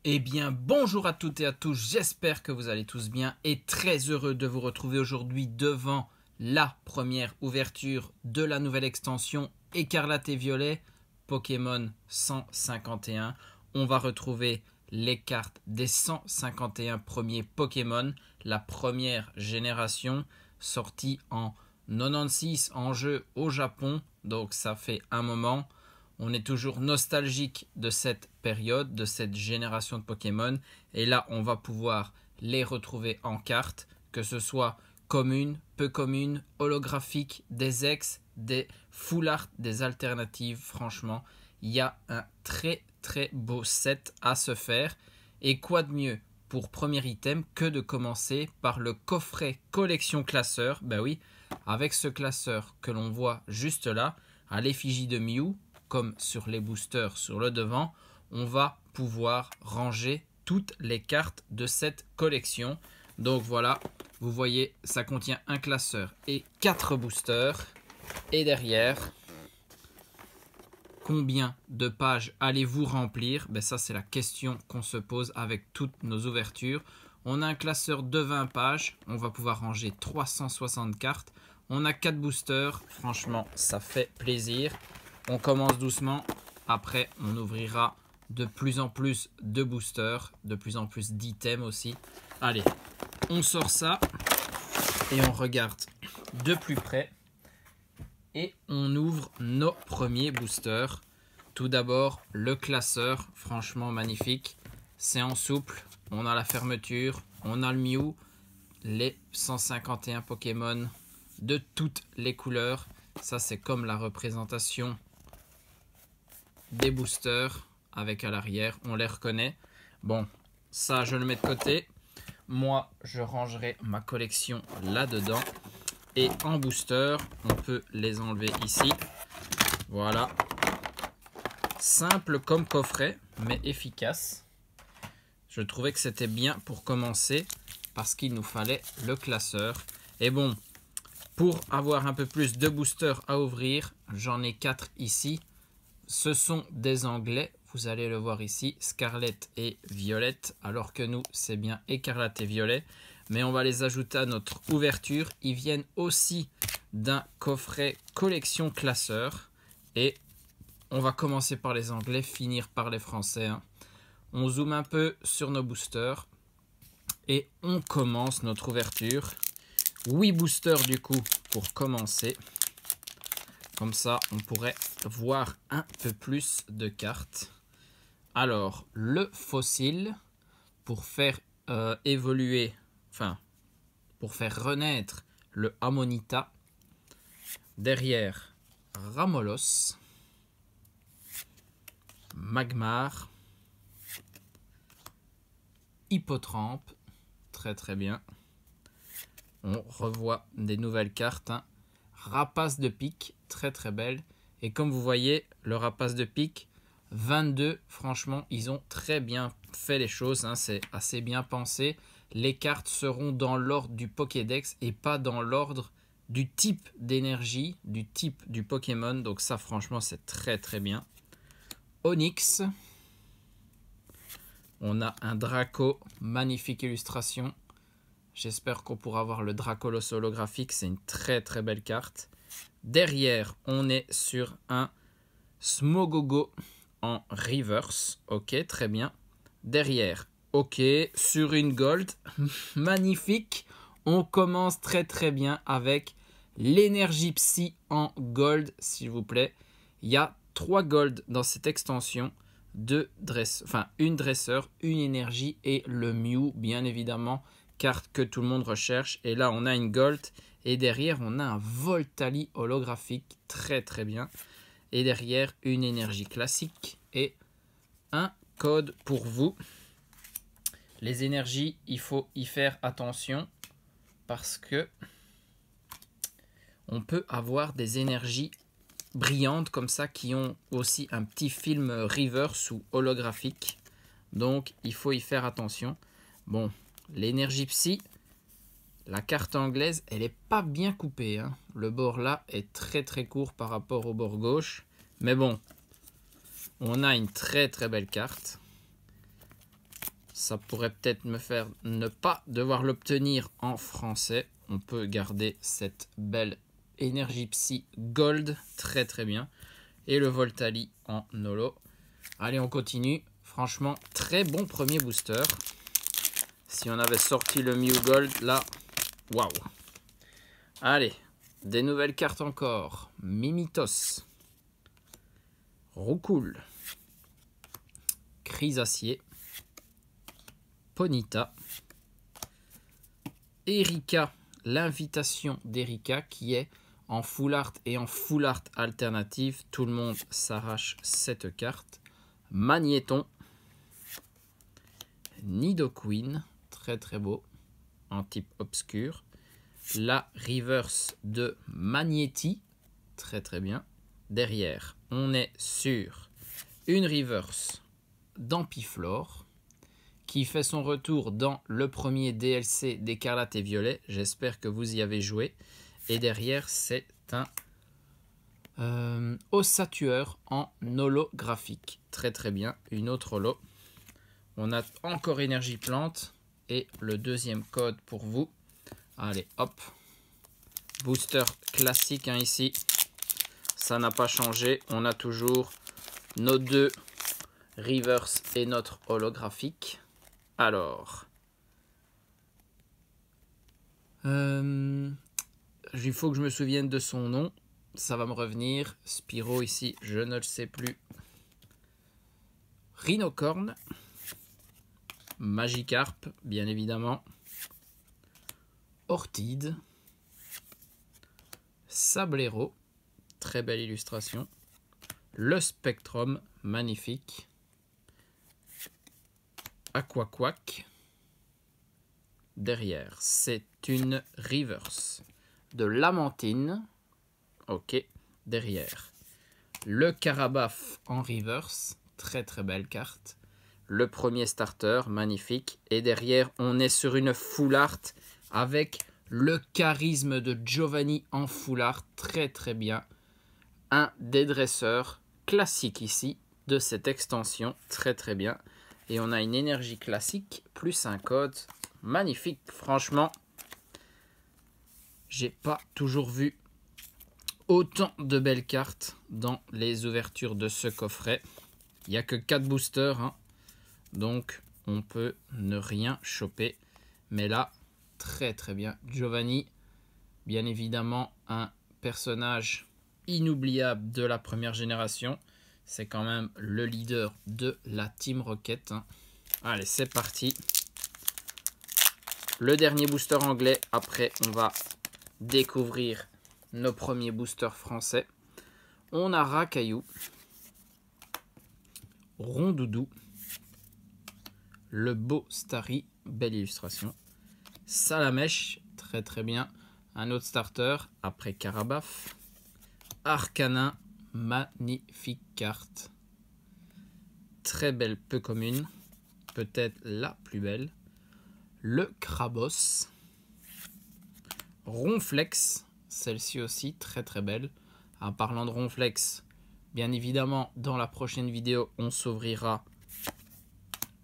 Eh bien, bonjour à toutes et à tous, j'espère que vous allez tous bien et très heureux de vous retrouver aujourd'hui devant la première ouverture de la nouvelle extension Écarlate et Violet Pokémon 151. On va retrouver les cartes des 151 premiers Pokémon, la première génération sortie en 96 en jeu au Japon, donc ça fait un moment. On est toujours nostalgique de cette période, de cette génération de Pokémon. Et là, on va pouvoir les retrouver en carte, que ce soit communes, peu communes, holographiques, des ex, des full art, des alternatives. Franchement, il y a un très très beau set à se faire. Et quoi de mieux pour premier item que de commencer par le coffret collection classeur. Ben oui, avec ce classeur que l'on voit juste là, à l'effigie de Mew, comme sur les boosters sur le devant, on va pouvoir ranger toutes les cartes de cette collection. Donc voilà, vous voyez, ça contient un classeur et 4 boosters. Et derrière, combien de pages allez-vous remplir? Ben ça, c'est la question qu'on se pose avec toutes nos ouvertures. On a un classeur de 20 pages, on va pouvoir ranger 360 cartes. On a 4 boosters, franchement, ça fait plaisir. On commence doucement, après on ouvrira de plus en plus de boosters, de plus en plus d'items aussi. Allez, on sort ça et on regarde de plus près. Et on ouvre nos premiers boosters. Tout d'abord, le classeur, franchement magnifique. C'est en souple, on a la fermeture, on a le Mew, les 151 Pokémon de toutes les couleurs. Ça, c'est comme la représentation des boosters avec à l'arrière, on les reconnaît. Bon, ça, je le mets de côté. Moi, je rangerai ma collection là-dedans. Et en booster, on peut les enlever ici. Voilà. Simple comme coffret, mais efficace. Je trouvais que c'était bien pour commencer parce qu'il nous fallait le classeur. Et bon, pour avoir un peu plus de boosters à ouvrir, j'en ai 4 ici. Ce sont des anglais, vous allez le voir ici, Scarlet et Violette, alors que nous, c'est bien Écarlate et Violet. Mais on va les ajouter à notre ouverture. Ils viennent aussi d'un coffret collection classeur. Et on va commencer par les anglais, finir par les français. On zoome un peu sur nos boosters. Et on commence notre ouverture. 8 boosters du coup pour commencer. Comme ça, on pourrait voir un peu plus de cartes. Alors, le fossile, pour faire évoluer, enfin, pour faire renaître le Ammonita. Derrière, Ramolos, Magmar, Hippotrampe, très très bien. On revoit des nouvelles cartes. Rapace de pique, très très belle. Et comme vous voyez, le rapace de pique, 22, franchement, ils ont très bien fait les choses. C'est assez bien pensé. Les cartes seront dans l'ordre du Pokédex et pas dans l'ordre du type d'énergie, du type du Pokémon. Donc ça, franchement, c'est très très bien. Onyx. On a un Draco, magnifique illustration. J'espère qu'on pourra avoir le Dracolos holographique, c'est une très très belle carte. Derrière, on est sur un Smogogo en reverse. Ok, très bien. Derrière, ok, sur une gold. Magnifique. On commence très très bien avec l'énergie psy en gold, s'il vous plaît. Il y a 3 gold dans cette extension. Une dresseur, une énergie et le Mew, bien évidemment. Carte que tout le monde recherche. Et là, on a une gold. Et derrière, on a un Voltali holographique. Très, très bien. Et derrière, une énergie classique. Et un code pour vous. Les énergies, il faut y faire attention. Parce que on peut avoir des énergies brillantes comme ça. Qui ont aussi un petit film reverse ou holographique. Donc, il faut y faire attention. Bon. L'énergie psy, la carte anglaise, elle n'est pas bien coupée. Le bord là est très très court par rapport au bord gauche. Mais bon, on a une très très belle carte. Ça pourrait peut-être me faire ne pas devoir l'obtenir en français. On peut garder cette belle Énergie Psy Gold, très très bien. Et le Voltali en holo. Allez, on continue. Franchement, très bon premier booster. Si on avait sorti le Mew Gold, là, waouh. Allez, des nouvelles cartes encore. Mimitos, Roucoule, Chrysacier, Ponyta, Erika, l'invitation d'Erika qui est en full art et en full art alternative. Tout le monde s'arrache cette carte. Magnéton, Nidoqueen, très très beau, en type obscur. La reverse de Magnéti, très très bien. Derrière, on est sur une reverse d'Ampiflore qui fait son retour dans le premier DLC d'Écarlate et Violet. J'espère que vous y avez joué. Et derrière, c'est un ossature en holographique. Très très bien. Une autre holo. On a encore énergie plante. Et le deuxième code pour vous. Allez, hop. Booster classique hein, ici. Ça n'a pas changé. On a toujours nos deux reverse et notre holographique. Alors, il faut que je me souvienne de son nom. Ça va me revenir. Spyro ici, je ne le sais plus. Rhinocorne. Magikarp, bien évidemment. Ortide. Sablero. Très belle illustration. Le Spectrum, magnifique. Aquaquack. Derrière, c'est une reverse de Lamantine. Ok, derrière. Le Carabaf en reverse. Très très belle carte. Le premier starter, magnifique. Et derrière, on est sur une full art avec le charisme de Giovanni en full art. Très très bien. Un des dresseurs classiques ici de cette extension. Très très bien. Et on a une énergie classique plus un code. Magnifique. Franchement, j'ai pas toujours vu autant de belles cartes dans les ouvertures de ce coffret. Il n'y a que 4 boosters. Hein. Donc, on peut ne rien choper. Mais là, très très bien. Giovanni, bien évidemment, un personnage inoubliable de la première génération. C'est quand même le leader de la Team Rocket. Hein. Allez, c'est parti. Le dernier booster anglais. Après, on va découvrir nos premiers boosters français. On a Racaillou, Rondoudou, le beau Starry, belle illustration. Salamèche, très très bien. Un autre starter, après Carabaf. Arcanin, magnifique carte. Très belle, peu commune. Peut-être la plus belle. Le Crabos. Ronflex, celle-ci aussi très très belle. En parlant de Ronflex, bien évidemment, dans la prochaine vidéo, on s'ouvrira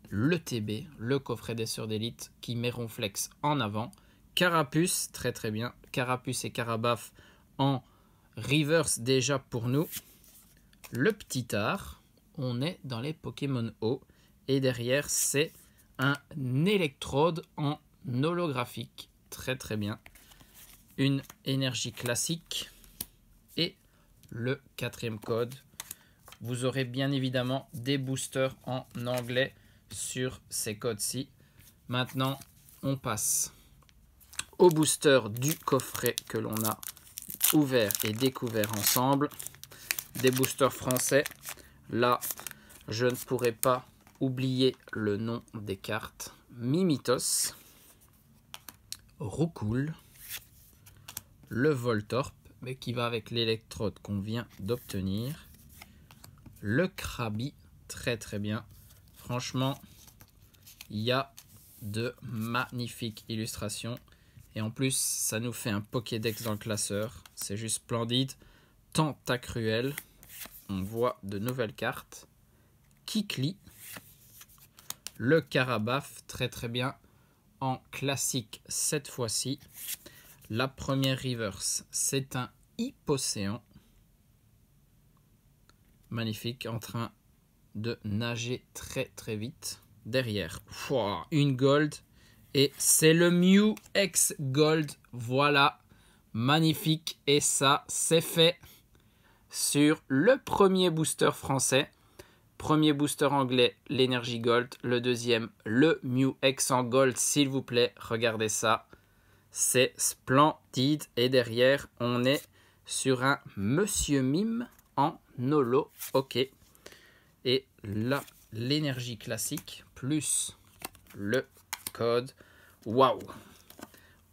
le TB, le coffret des sœurs d'élite, qui met Ronflex en avant. Carapuce, très très bien. Carapuce et Carabaf en reverse déjà pour nous. Le petit art, on est dans les Pokémon O. Et derrière, c'est un électrode en holographique. Très très bien. Une énergie classique. Et le quatrième code. Vous aurez bien évidemment des boosters en anglais sur ces codes-ci. Maintenant, on passe au booster du coffret que l'on a ouvert et découvert ensemble. Des boosters français. Là, je ne pourrais pas oublier le nom des cartes. Mimitos, Roucoule, le Voltorb, mais qui va avec l'électrode qu'on vient d'obtenir. Le Krabi, très très bien. Franchement, il y a de magnifiques illustrations. Et en plus, ça nous fait un Pokédex dans le classeur. C'est juste splendide. Tentacruel. On voit de nouvelles cartes. Kikli. Le Carabaf, très très bien. En classique cette fois-ci. La première reverse, c'est un Hippocéan. Magnifique, en train de nager très très vite. Derrière, une gold. Et c'est le Mew X Gold. Voilà, magnifique. Et ça, c'est fait sur le premier booster français. Premier booster anglais, l'Energy Gold. Le deuxième, le Mew X en Gold, s'il vous plaît. Regardez ça. C'est splendide. Et derrière, on est sur un Monsieur Mime en holo. Ok. Et là, l'énergie classique plus le code. Waouh!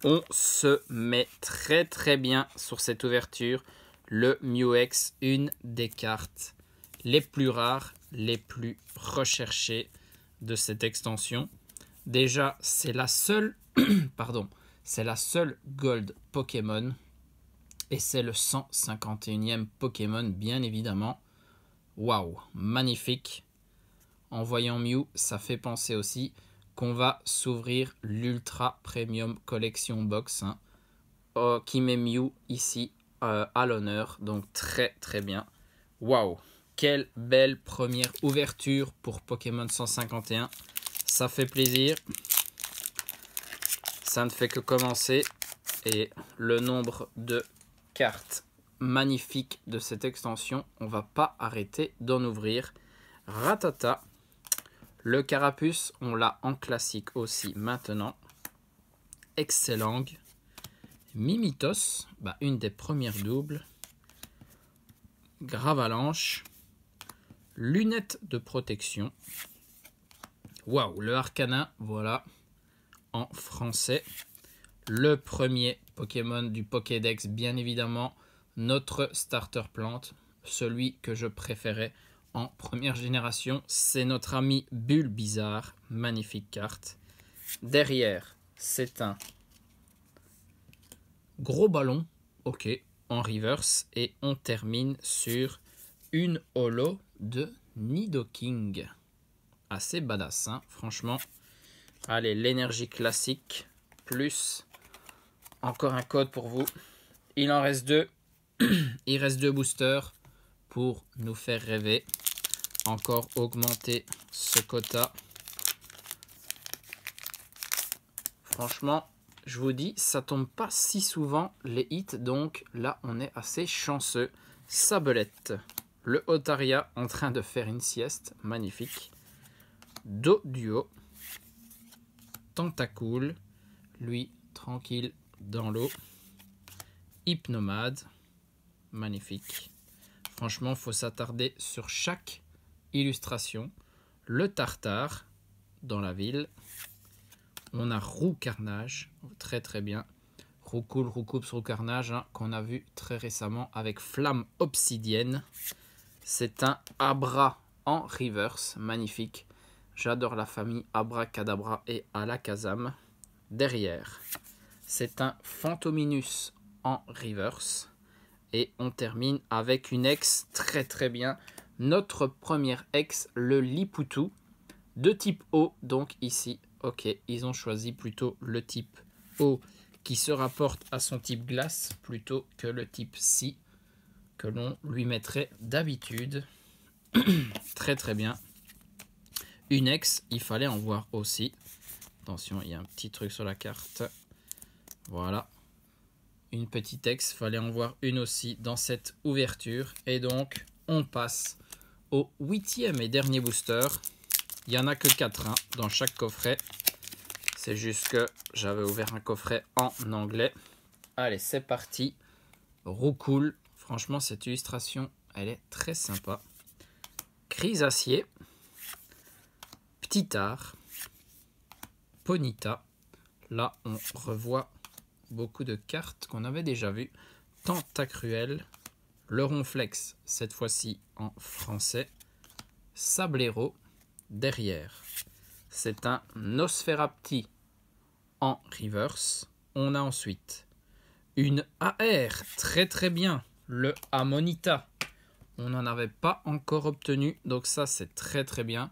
On se met très très bien sur cette ouverture. Le Mew X, une des cartes les plus rares, les plus recherchées de cette extension. Déjà, c'est la seule, pardon, c'est la seule Gold Pokémon. Et c'est le 151e Pokémon, bien évidemment. Waouh, magnifique. En voyant Mew, ça fait penser aussi qu'on va s'ouvrir l'Ultra Premium Collection Box, qui met Mew ici à l'honneur. Donc très très bien. Waouh, quelle belle première ouverture pour Pokémon 151. Ça fait plaisir. Ça ne fait que commencer. Et le nombre de cartes magnifiques de cette extension, on va pas arrêter d'en ouvrir. Ratata. Le Carapuce, on l'a en classique aussi maintenant. Excellent. Mimitos, une des premières doubles. Gravalanche. Lunettes de protection. Waouh, le Arcana, voilà, en français. Le premier Pokémon du Pokédex, bien évidemment, notre starter plante, celui que je préférais en première génération, c'est notre ami Bulbizarre, magnifique carte. Derrière, c'est un gros ballon, ok, en reverse, et on termine sur une holo de Nidoking. Assez badass, franchement. Allez, l'énergie classique, plus encore un code pour vous. Il en reste 2. Il reste 2 boosters pour nous faire rêver. Encore augmenter ce quota. Franchement, je vous dis, ça tombe pas si souvent les hits. Donc là, on est assez chanceux. Sablette. Le Otaria en train de faire une sieste. Magnifique. Doduo. Tentacool. Lui, tranquille dans l'eau. Hypnomade. Magnifique. Franchement, il faut s'attarder sur chaque illustration. Le Tartare dans la ville. On a Roux Carnage. Très très bien. Roucoule, Roucoups, Roux Carnage, qu'on a vu très récemment avec Flamme Obsidienne. C'est un Abra en reverse. Magnifique. J'adore la famille Abracadabra et Alakazam. Derrière, c'est un Fantominus en reverse. Et on termine avec une ex très très bien. Notre première ex, le Lipoutou, de type eau. Donc ici, ok, ils ont choisi plutôt le type eau qui se rapporte à son type glace plutôt que le type si que l'on lui mettrait d'habitude. Très très bien. Une ex, il fallait en voir aussi. Attention, il y a un petit truc sur la carte. Voilà. Une petite ex, fallait en voir une aussi dans cette ouverture. Et donc, on passe au 8e et dernier booster. Il n'y en a que 4 dans chaque coffret. C'est juste que j'avais ouvert un coffret en anglais. Allez, c'est parti. Roucoule. Franchement, cette illustration, elle est très sympa. Chrysacier. Ptitard. Ponyta. Là, on revoit beaucoup de cartes qu'on avait déjà vues. Tentacruel. Le Ronflex, cette fois-ci en français. Sablero. Derrière, c'est un Nosferapti en reverse. On a ensuite une AR, très très bien, le Amonita. On n'en avait pas encore obtenu, donc ça c'est très très bien.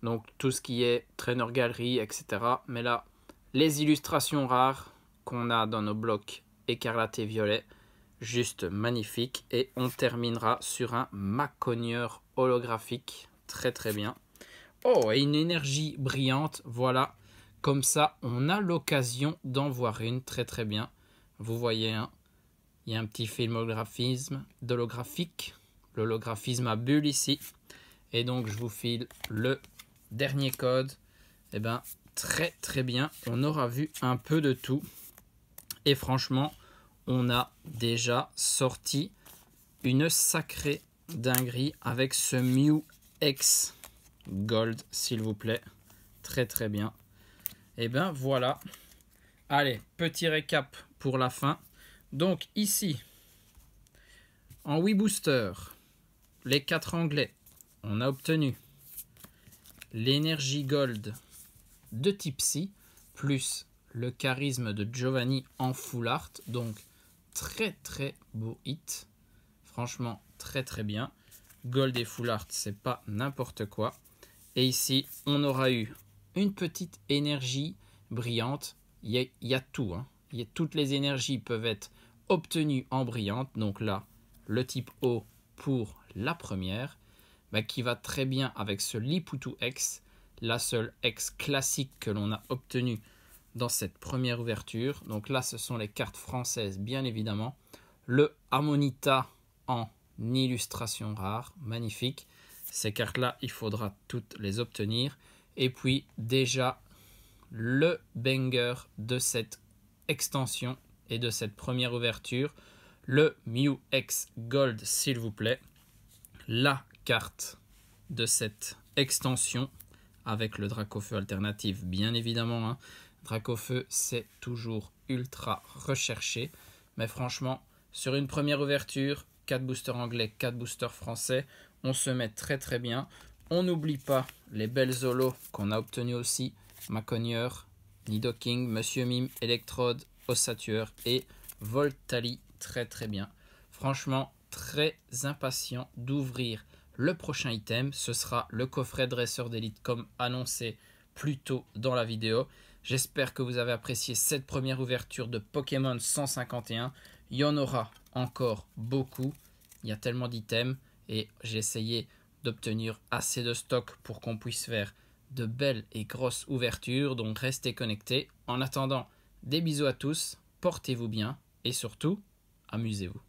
Donc tout ce qui est trainer galerie, etc. Mais là, les illustrations rares qu'on a dans nos blocs écarlate et violet, juste magnifique. Et on terminera sur un Maconieur holographique, très très bien. Oh, et une énergie brillante, voilà. Comme ça, on a l'occasion d'en voir une, très très bien. Vous voyez, hein, il y a un petit film holographique, l'holographisme à bulle ici. Et donc, je vous file le dernier code. Eh bien, très très bien, on aura vu un peu de tout. Et franchement, on a déjà sorti une sacrée dinguerie avec ce Mew X Gold, s'il vous plaît. Très très bien. Et bien voilà. Allez, petit récap pour la fin. Donc ici, en 8 boosters, les 4 anglais, on a obtenu l'énergie Gold de Tipsy, plus le charisme de Giovanni en full art. Donc très très beau hit. Franchement, très très bien. Gold et full art, c'est pas n'importe quoi. Et ici, on aura eu une petite énergie brillante. Il y a tout. Hein. Toutes les énergies peuvent être obtenues en brillante. Donc là, le type O pour la première, qui va très bien avec ce Liputu X, la seule X classique que l'on a obtenue dans cette première ouverture. Donc là, ce sont les cartes françaises, bien évidemment. Le Amonita en illustration rare, magnifique. Ces cartes-là, il faudra toutes les obtenir. Et puis déjà, le banger de cette extension et de cette première ouverture, le Mew X Gold, s'il vous plaît. La carte de cette extension avec le Dracofeu alternatif, bien évidemment. Hein. Dracofeu, c'est toujours ultra recherché. Mais franchement, sur une première ouverture, 4 boosters anglais, 4 boosters français, on se met très très bien. On n'oublie pas les belles Zolos qu'on a obtenues aussi. Maconieur, Nidoking, Monsieur Mime, Electrode, Ossatueur et Voltali, très très bien. Franchement, très impatient d'ouvrir le prochain item. Ce sera le coffret dresseur d'élite comme annoncé plus tôt dans la vidéo. J'espère que vous avez apprécié cette première ouverture de Pokémon 151. Il y en aura encore beaucoup. Il y a tellement d'items et j'ai essayé d'obtenir assez de stock pour qu'on puisse faire de belles et grosses ouvertures. Donc restez connectés. En attendant, des bisous à tous, portez-vous bien et surtout, amusez-vous.